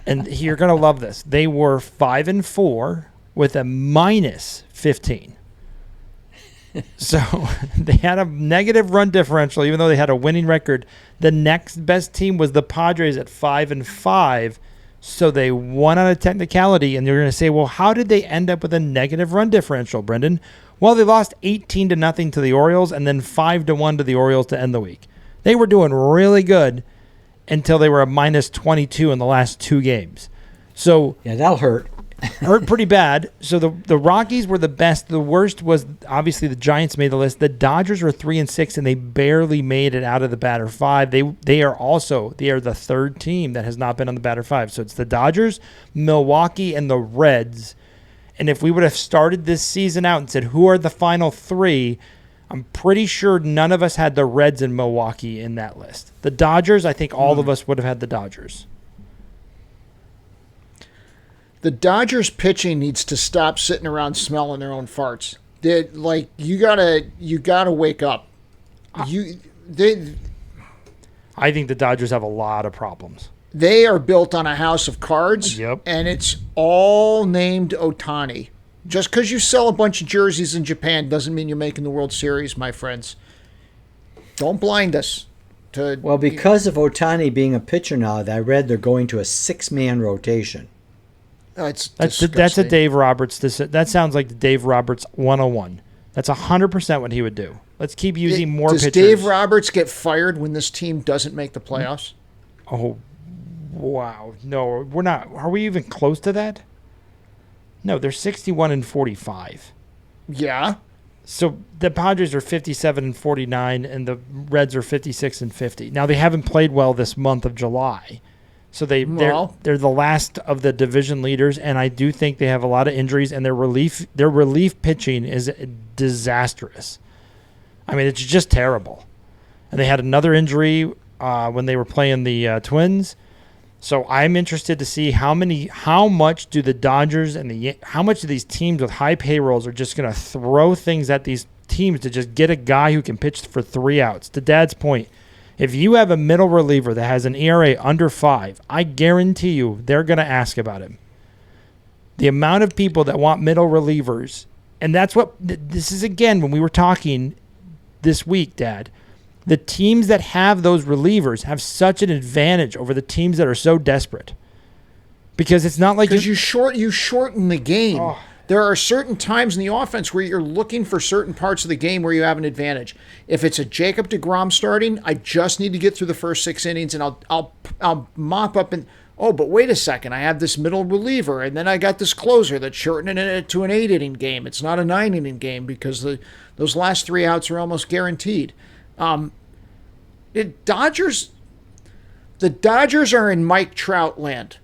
And you're going to love this. They were 5-4 with a minus 15. So they had a negative run differential, even though they had a winning record. The next best team was the Padres at 5-5. So they won on a technicality, and you're going to say, well, how did they end up with a negative run differential, Brendan? Well, they lost 18-0 to the Orioles and then 5-1 to the Orioles to end the week. They were doing really good until they were a minus 22 in the last 2 games. So Yeah, that'll hurt. hurt pretty bad. So the Rockies were the best. The worst was obviously the Giants made the list. The Dodgers were 3-6, and they barely made it out of the BadderFive. They are the third team that has not been on the BadderFive. So it's the Dodgers, Milwaukee, and the Reds. And if we would have started this season out and said who are the final 3, I'm pretty sure none of us had the Reds and Milwaukee in that list. The Dodgers, I think all of us would have had the Dodgers. The Dodgers pitching needs to stop sitting around smelling their own farts. You gotta wake up. I think the Dodgers have a lot of problems. They are built on a house of cards, Yep. and it's all named Ohtani. Just because you sell a bunch of jerseys in Japan doesn't mean you're making the World Series, my friends. Don't blind us. Well, because of Ohtani being a pitcher now, I read they're going to a 6-man rotation. That's a Dave Roberts. That sounds like the Dave Roberts 101. That's 100% what he would do. Let's keep using more Does pitchers. Dave Roberts get fired when this team doesn't make the playoffs? Oh, wow. No, we're not. Are we even close to that? No, they're 61-45. Yeah. So the Padres are 57-49, and the Reds are 56-50. Now they haven't played well this month of July, so they're the last of the division leaders, and I do think they have a lot of injuries, and their relief pitching is disastrous. I mean, it's just terrible. And they had another injury when they were playing the Twins. So I'm interested to see how much do the Dodgers and how much of these teams with high payrolls are just going to throw things at these teams to just get a guy who can pitch for 3 outs. To Dad's point, if you have a middle reliever that has an ERA under 5, I guarantee you they're going to ask about him. The amount of people that want middle relievers, and that's what this is again when we were talking this week, Dad. The teams that have those relievers have such an advantage over the teams that are so desperate. Because it's not like you shorten the game. Oh. There are certain times in the offense where you're looking for certain parts of the game where you have an advantage. If it's a Jacob deGrom starting, I just need to get through the first 6 innings and I'll mop up and but wait a second, I have this middle reliever and then I got this closer that's shortening it to an 8-inning game. It's not a 9-inning game because those last 3 outs are almost guaranteed. The Dodgers are in Mike Trout land.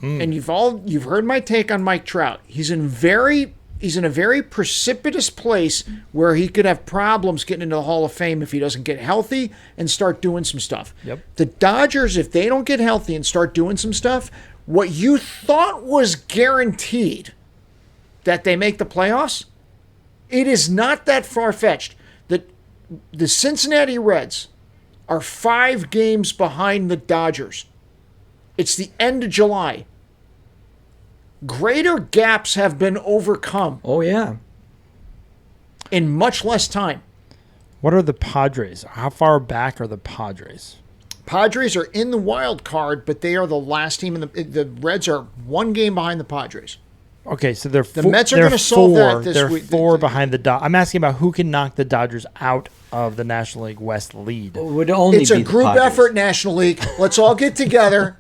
And you've heard my take on Mike Trout. He's in a very precipitous place where he could have problems getting into the Hall of Fame if he doesn't get healthy and start doing some stuff. Yep. The Dodgers, if they don't get healthy and start doing some stuff, what you thought was guaranteed that they make the playoffs, it is not that far-fetched. The Cincinnati Reds are 5 games behind the Dodgers. It's the end of July. Greater gaps have been overcome. Oh, yeah. In much less time. What are the Padres? How far back are the Padres? Padres are in the wild card, but they are the last team. The Reds are 1 game behind the Padres. Okay, so the Mets are going to solve that this week. They're 4 behind the Dodgers. I'm asking about who can knock the Dodgers out of the National League West lead. It would only It's be a the group Padres. effort, National League. Let's all get together.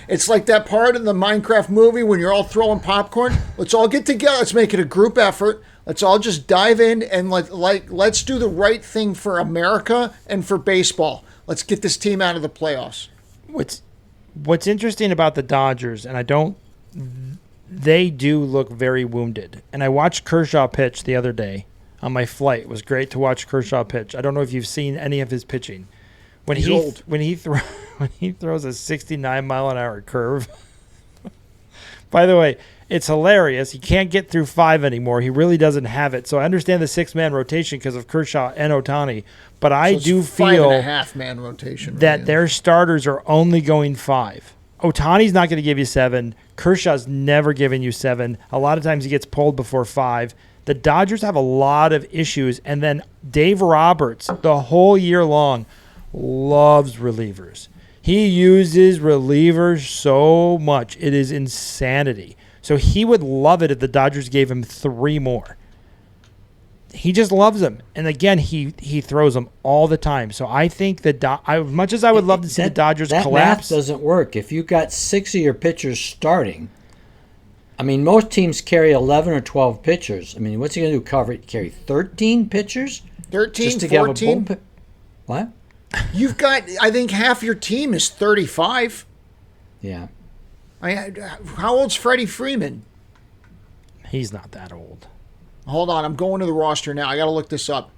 It's like that part in the Minecraft movie when you're all throwing popcorn. Let's all get together. Let's make it a group effort. Let's all just dive in and let's do the right thing for America and for baseball. Let's get this team out of the playoffs. What's interesting about the Dodgers, and they do look very wounded. And I watched Kershaw pitch the other day on my flight. It was great to watch Kershaw pitch. I don't know if you've seen any of his pitching. He's old. When he throws a 69-mile-an-hour curve. By the way, it's hilarious. He can't get through 5 anymore. He really doesn't have it. So I understand the 6-man rotation because of Kershaw and Ohtani. But I do feel 5.5-man rotation that their starters are only going 5. Ohtani's not going to give you 7. Kershaw's never given you 7. A lot of times he gets pulled before 5. The Dodgers have a lot of issues. And then Dave Roberts, the whole year long, loves relievers. He uses relievers so much. It is insanity. So he would love it if the Dodgers gave him 3 more. he just loves them. And again, he throws them all the time. So I think that as much as I would love to see the Dodgers that collapse, math doesn't work. If you got 6 of your pitchers starting, I mean, most teams carry 11 or 12 pitchers. I mean, what's he going to do? Carry 13 pitchers? 13, Just to 14? Have a what? You've got, I think half your team is 35. Yeah. How old's Freddie Freeman? he's not that old. Hold on, I'm going to the roster now. I got to look this up.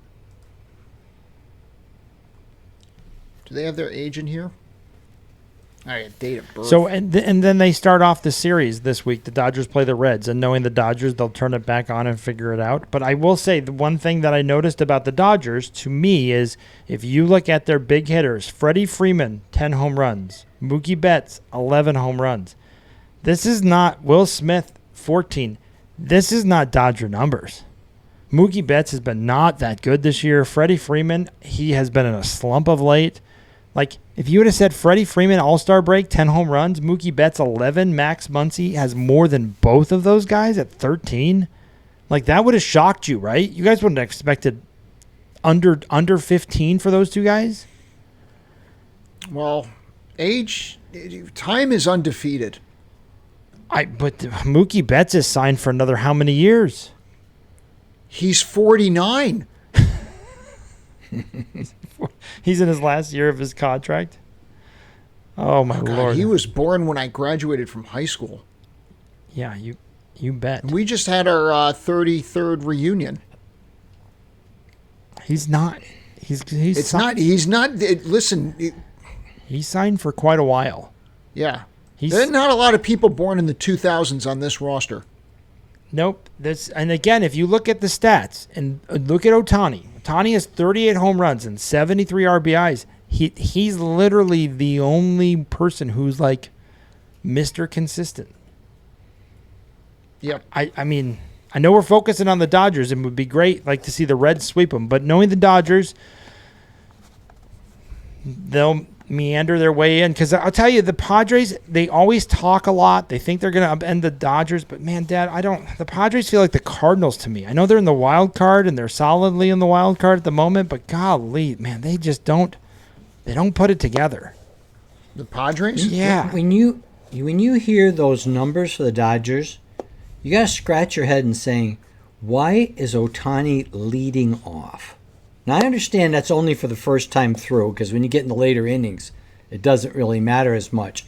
Do they have their age in here? All right, date of birth. So and then they start off the series this week. The Dodgers play the Reds, and knowing the Dodgers, they'll turn it back on and figure it out. But I will say the one thing that I noticed about the Dodgers, to me, is if you look at their big hitters, Freddie Freeman, 10 home runs. Mookie Betts, 11 home runs. This is not Will Smith, 14. This is not Dodger numbers. Mookie Betts has been not that good this year. Freddie Freeman, he has been in a slump of late. Like, if you would have said Freddie Freeman, All-Star break, 10 home runs, Mookie Betts, 11, Max Muncy has more than both of those guys at 13, like, that would have shocked you, right? You guys wouldn't have expected under 15 for those two guys? Well, time is undefeated. But Mookie Betts is signed for another how many years? He's 49. He's in his last year of his contract. Oh, my Lord. He was born when I graduated from high school. Yeah, you bet. We just had our 33rd reunion. He's not. Listen. He signed for quite a while. Yeah. There's not a lot of people born in the 2000s on this roster. Nope. And again, if you look at the stats and look at Ohtani. Ohtani has 38 home runs and 73 RBIs. He's literally the only person who's like Mr. Consistent. Yep. I mean, I know we're focusing on the Dodgers and it would be great like to see the Reds sweep them, but knowing the Dodgers, they'll meander their way in. Because I'll tell you, the Padres, they always talk a lot. They think they're going to upend the Dodgers. But, man, Dad, the Padres feel like the Cardinals to me. I know they're in the wild card, and they're solidly in the wild card at the moment. But, golly, man, they just don't put it together. The Padres? Yeah. When you hear those numbers for the Dodgers, you got to scratch your head and saying, why is Ohtani leading off? Now, I understand that's only for the first time through, because when you get in the later innings, it doesn't really matter as much.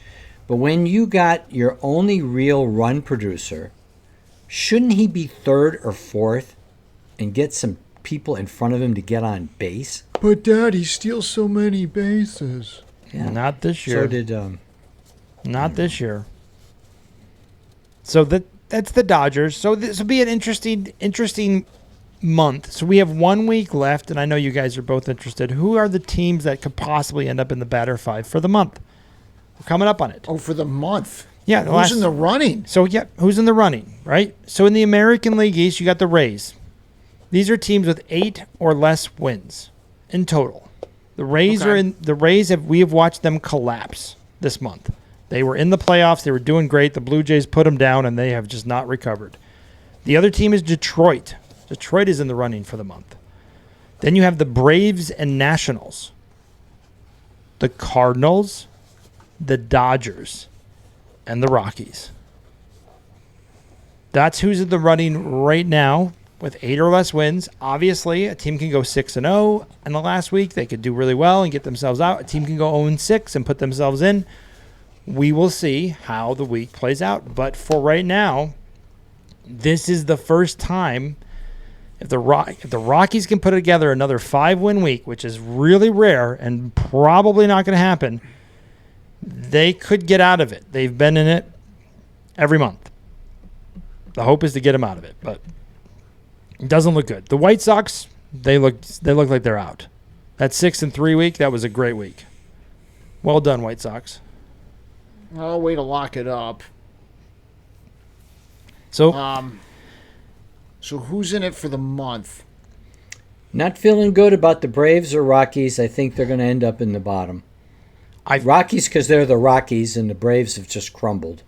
But when you got your only real run producer, shouldn't he be third or fourth and get some people in front of him to get on base? But, Dad, he steals so many bases. Yeah. Not this year. So did... Not this year. So that's the Dodgers. So this will be an interesting month. So we have 1 week left, and I know you guys are both interested. Who are the teams that could possibly end up in the BadderFive for the month? We're coming up on it. Oh, for the month? Yeah. Who's in the running? So, yeah, who's in the running, right? So in the American League East, you got the Rays. These are teams with 8 or less wins in total. The Rays we have watched them collapse this month. They were in the playoffs. They were doing great. The Blue Jays put them down, and they have just not recovered. The other team is Detroit. Detroit is in the running for the month. Then you have the Braves and Nationals, the Cardinals, the Dodgers, and the Rockies. That's who's in the running right now with 8 or less wins. Obviously, a team can go 6-0 in the last week. They could do really well and get themselves out. A team can go 0-6 and put themselves in. We will see how the week plays out. But for right now, this is the first time. If the Rockies can put together another 5-win week, which is really rare and probably not going to happen, they could get out of it. They've been in it every month. The hope is to get them out of it, but it doesn't look good. The White Sox, they look like they're out. That 6-3 week, that was a great week. Well done, White Sox. Oh, way to lock it up. So who's in it for the month? Not feeling good about the Braves or Rockies. I think they're going to end up in the bottom. Rockies because they're the Rockies, and the Braves have just crumbled.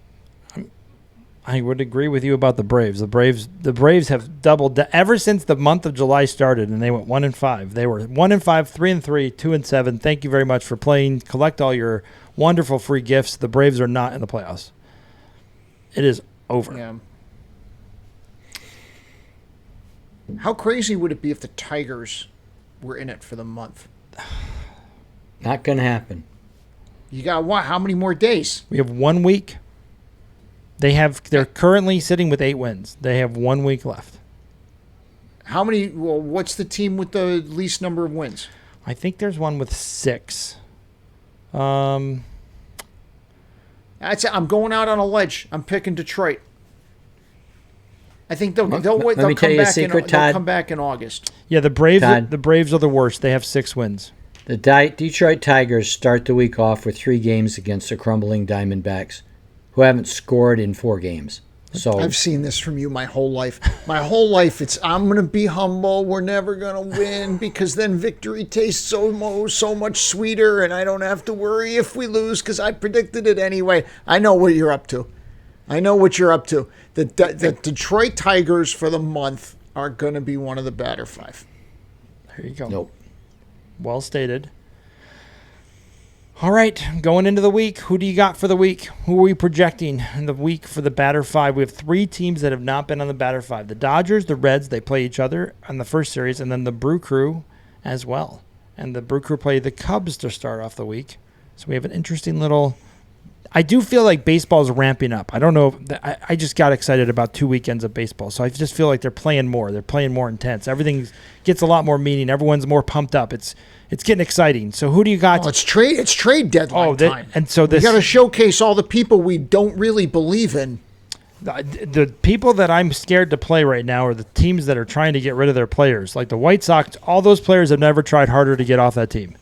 I would agree with you about the Braves. The Braves have doubled ever since the month of July started, and they went 1-5. They were 1-5, 3-3, 2-7. Thank you very much for playing. Collect all your wonderful free gifts. The Braves are not in the playoffs. It is over. Yeah. How crazy would it be if the Tigers were in it for the month? Not going to happen. You got what? How many more days? We have 1 week. They're currently sitting with 8 wins. They have 1 week left. How many? Well, what's the team with the least number of wins? I think there's one with 6. I'm going out on a ledge. I'm picking Detroit. I think they'll come back in August. Yeah, the Braves. Todd. The Braves are the worst. They have 6 wins. The Detroit Tigers start the week off with 3 games against the crumbling Diamondbacks, who haven't scored in 4 games. So I've seen this from you my whole life. My whole life, it's I'm going to be humble. We're never going to win because then victory tastes so much sweeter, and I don't have to worry if we lose because I predicted it anyway. I know what you're up to. The Detroit Tigers for the month are going to be one of the BadderFive. There you go. Nope. Well stated. All right, going into the week, who do you got for the week? Who are we projecting in the week for the BadderFive? We have 3 teams that have not been on the BadderFive. The Dodgers, the Reds, they play each other on the first series, and then the Brew Crew as well. And the Brew Crew play the Cubs to start off the week. So we have an interesting little... I do feel like baseball is ramping up. I don't know. I just got excited about 2 weekends of baseball. So I just feel like they're playing more. They're playing more intense. Everything gets a lot more meaning. Everyone's more pumped up. It's getting exciting. So who do you got? Oh, it's trade deadline time. And so we got to showcase all the people we don't really believe in. The people that I'm scared to play right now are the teams that are trying to get rid of their players. Like the White Sox, all those players have never tried harder to get off that team.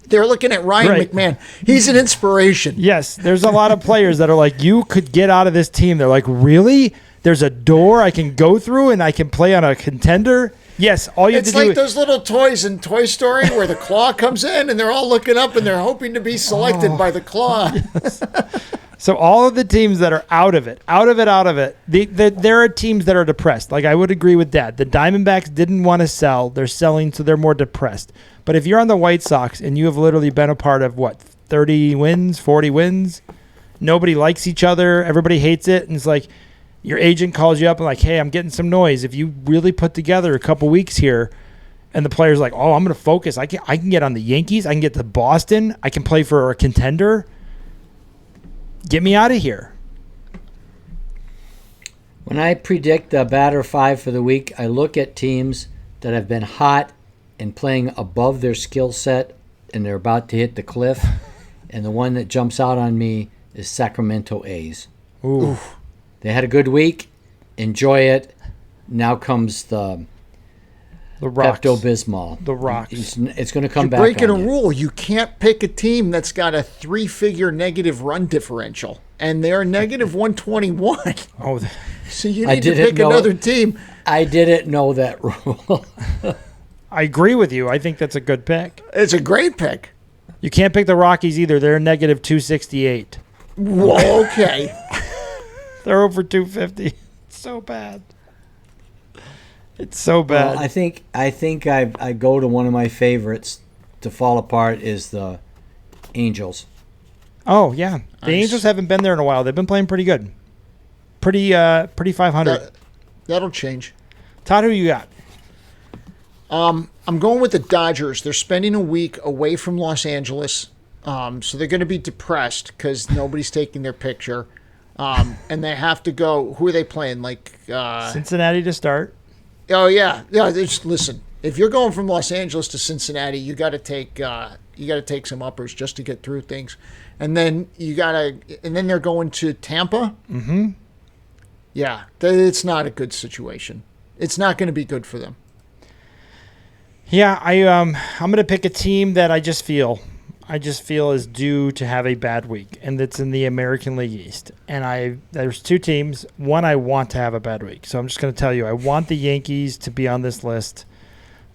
They're looking at Ryan McMahon. He's an inspiration. Yes, there's a lot of players that are like, you could get out of this team. They're like, really? There's a door I can go through and I can play on a contender? Yes, all you have to do. It's like those little toys in Toy Story where the claw comes in and they're all looking up and they're hoping to be selected by the claw. Yes. So all of the teams that are out of it, there are teams that are depressed. Like I would agree with that. The Diamondbacks didn't want to sell. They're selling, so they're more depressed. But if you're on the White Sox and you have literally been a part of, 30 wins, 40 wins, nobody likes each other, everybody hates it, and it's like your agent calls you up and like, hey, I'm getting some noise. If you really put together a couple weeks here, and the player's like, oh, I'm going to focus. I can get on the Yankees. I can get to Boston. I can play for a contender. Get me out of here. When I predict the BadderFive for the week, I look at teams that have been hot and playing above their skill set, and they're about to hit the cliff. And the one that jumps out on me is Sacramento A's. Ooh. They had a good week. Enjoy it. Now comes the Rocks. Pepto-Bismol. The Rocks. It's going to come back. You're breaking a on you. rule. You can't pick a team that's got a 3-figure negative run differential, and they're negative 121. Oh, so you need to pick another team. I didn't know that rule. I agree with you. I think that's a good pick. It's a great pick. You can't pick the Rockies either. They're negative 268. Whoa, okay. They're over 250. It's so bad. It's so bad. Well, I think I go to one of my favorites to fall apart is the Angels. Oh yeah, the Nice. Angels haven't been there in a while. They've been playing pretty good. Pretty 500. That'll change. Todd, who you got? I'm going with the Dodgers. They're spending a week away from Los Angeles, so they're going to be depressed because nobody's taking their picture, and they have to go. Who are they playing? Cincinnati to start. Oh yeah. Listen, if you're going from Los Angeles to Cincinnati, you got to take some uppers just to get through things, and then they're going to Tampa. Mm-hmm. Yeah, it's not a good situation. It's not going to be good for them. Yeah, I'm going to pick a team that I just feel is due to have a bad week, and it's in the American League East. And there's 2 teams. One, I want to have a bad week. So I'm just going to tell you, I want the Yankees to be on this list,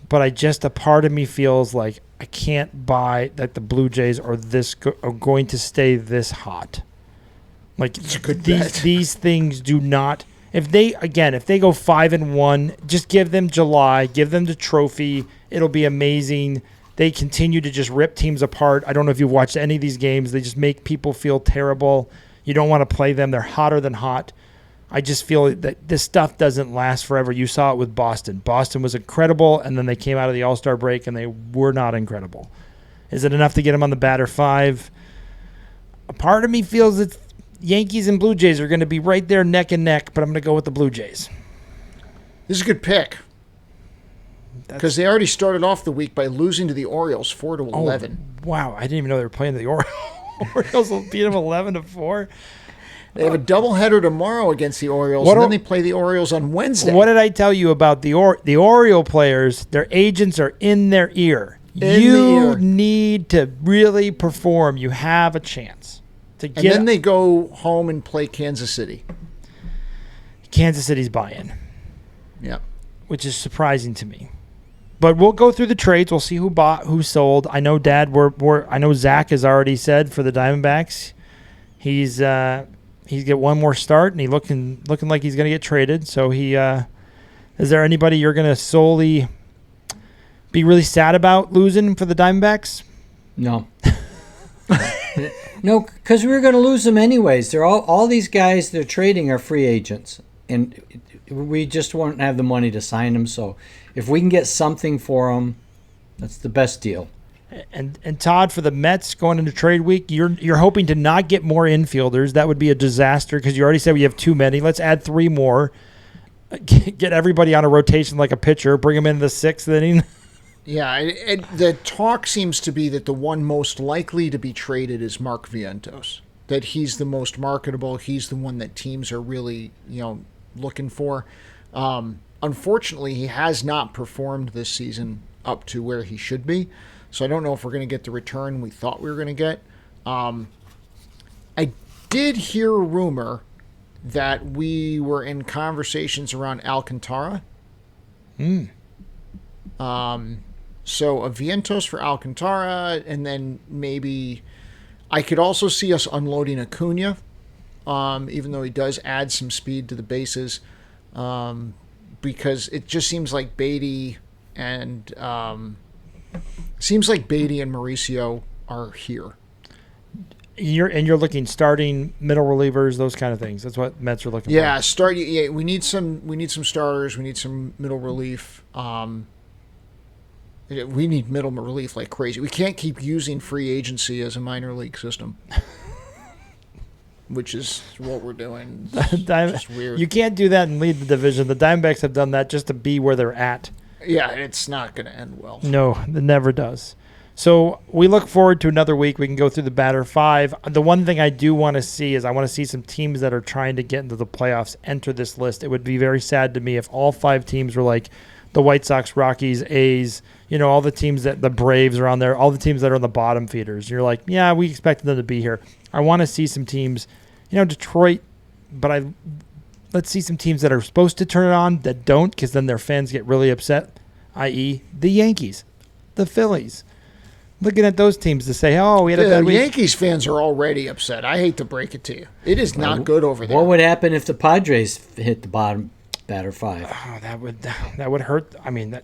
but a part of me feels like I can't buy that the Blue Jays are going to stay this hot. Like It's a good bet. these things do not. If they go 5-1, just give them July, give them the trophy. It'll be amazing. They continue to just rip teams apart. I don't know if you've watched any of these games. They just make people feel terrible. You don't want to play them. They're hotter than hot. I just feel that this stuff doesn't last forever. You saw it with Boston. Boston was incredible, and then they came out of the All-Star break, and they were not incredible. Is it enough to get them on the BadderFive? A part of me feels that Yankees and Blue Jays are going to be right there neck and neck, but I'm going to go with the Blue Jays. This is a good pick. Because they already started off the week by losing to the Orioles 4-11. Wow, I didn't even know they were playing the Orioles. Orioles will beat them 11-4. They have a doubleheader tomorrow against the Orioles, and then they play the Orioles on Wednesday. What did I tell you about the Oriole players? Their agents are in their ear. You need to really perform. You have a chance to get. And then they go home and play Kansas City. Kansas City's buy-in. Yeah. Which is surprising to me. But we'll go through the trades. We'll see who bought, who sold. I know I know Zach has already said for the Diamondbacks, he's get one more start, and he's looking like he's going to get traded. So is there anybody you're going to solely be really sad about losing for the Diamondbacks? No. No, because we were going to lose them anyways. They're all these guys they're trading are free agents, and we just won't have the money to sign them. So if we can get something for them, that's the best deal. And Todd, for the Mets going into trade week, you're hoping to not get more infielders. That would be a disaster because you already said we have too many. Let's add 3 more. Get everybody on a rotation like a pitcher. Bring them into the 6th inning. Yeah, the talk seems to be that the one most likely to be traded is Mark Vientos. That he's the most marketable. He's the one that teams are really, looking for. Unfortunately, he has not performed this season up to where he should be. So I don't know if we're going to get the return we thought we were going to get. I did hear a rumor that we were in conversations around Alcantara. So a Vientos for Alcantara, and then maybe I could also see us unloading Acuna, even though he does add some speed to the bases, because it just seems like Beatty and Mauricio are here. You're looking starting middle relievers, those kind of things. That's what Mets are looking for. Yeah, we need some starters. We need some middle relief. We need middle relief like crazy. We can't keep using free agency as a minor league system, which is what we're doing. It's just weird. You can't do that and lead the division. The Diamondbacks have done that just to be where they're at. Yeah, it's not going to end well. No, it never does. So we look forward to another week. We can go through the BadderFive. The one thing I do want to see is I want to see some teams that are trying to get into the playoffs enter this list. It would be very sad to me if all 5 teams were like the White Sox, Rockies, A's, all the teams that the Braves are on there, all the teams that are on the bottom feeders. You're like, yeah, we expected them to be here. I want to see some teams, Detroit, but let's see some teams that are supposed to turn it on that don't, because then their fans get really upset, i.e. the Yankees, the Phillies. Looking at those teams to say, oh, we had a bad week. Yankees fans are already upset. I hate to break it to you. It is not good over there. What would happen if the Padres hit the bottom BadderFive? Oh, that would hurt. I mean,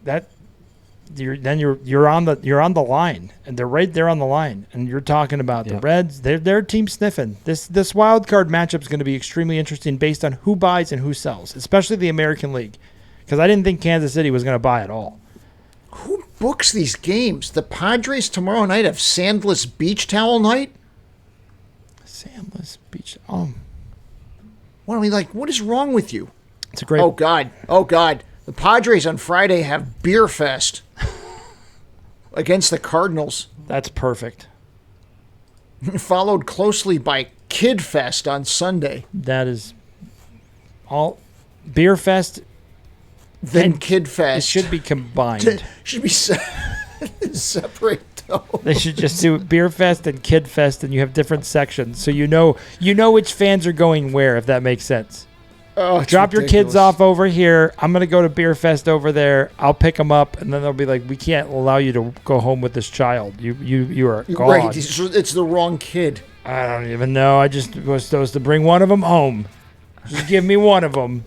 you're on the line, and they're right there on the line, and you're talking about the Reds. Their team sniffing. This wild card matchup is going to be extremely interesting based on who buys and who sells, especially the American League, because I didn't think Kansas City was going to buy at all. Who books these games? The Padres tomorrow night have sandless beach towel night. Sandless beach. What is wrong with you? It's a great. Oh God. The Padres on Friday have BeerFest against the Cardinals. That's perfect. Followed closely by KidFest on Sunday. That is all. BeerFest. Then KidFest. It should be combined. Should be separate though. They should just do BeerFest and KidFest, and you have different sections, so you know which fans are going where, if that makes sense. Oh, drop your kids off over here. I'm going to go to BeerFest over there. I'll pick them up, and then they'll be like, we can't allow you to go home with this child. You are gone. Right. It's the wrong kid. I don't even know. I just was supposed to bring one of them home. Just give me one of them.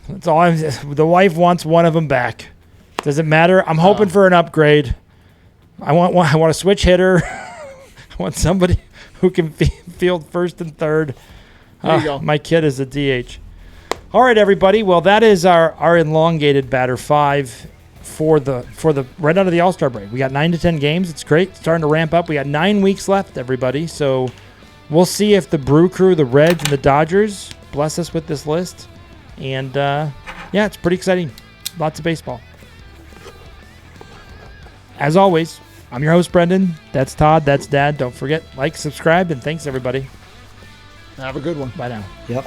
That's all. The wife wants one of them back. Does it matter? I'm hoping for an upgrade. I want a switch hitter. I want somebody who can field first and third. There you go. My kid is a DH. All right, everybody. Well, that is our elongated BadderFive for the right out of the All-Star break. We got 9 to 10 games. It's great. Starting to ramp up. We got 9 weeks left, everybody. So we'll see if the Brew Crew, the Reds, and the Dodgers bless us with this list. And, yeah, it's pretty exciting. Lots of baseball. As always, I'm your host, Brendan. That's Todd. That's Dad. Don't forget, like, subscribe, and thanks, everybody. Have a good one. Bye now. Yep.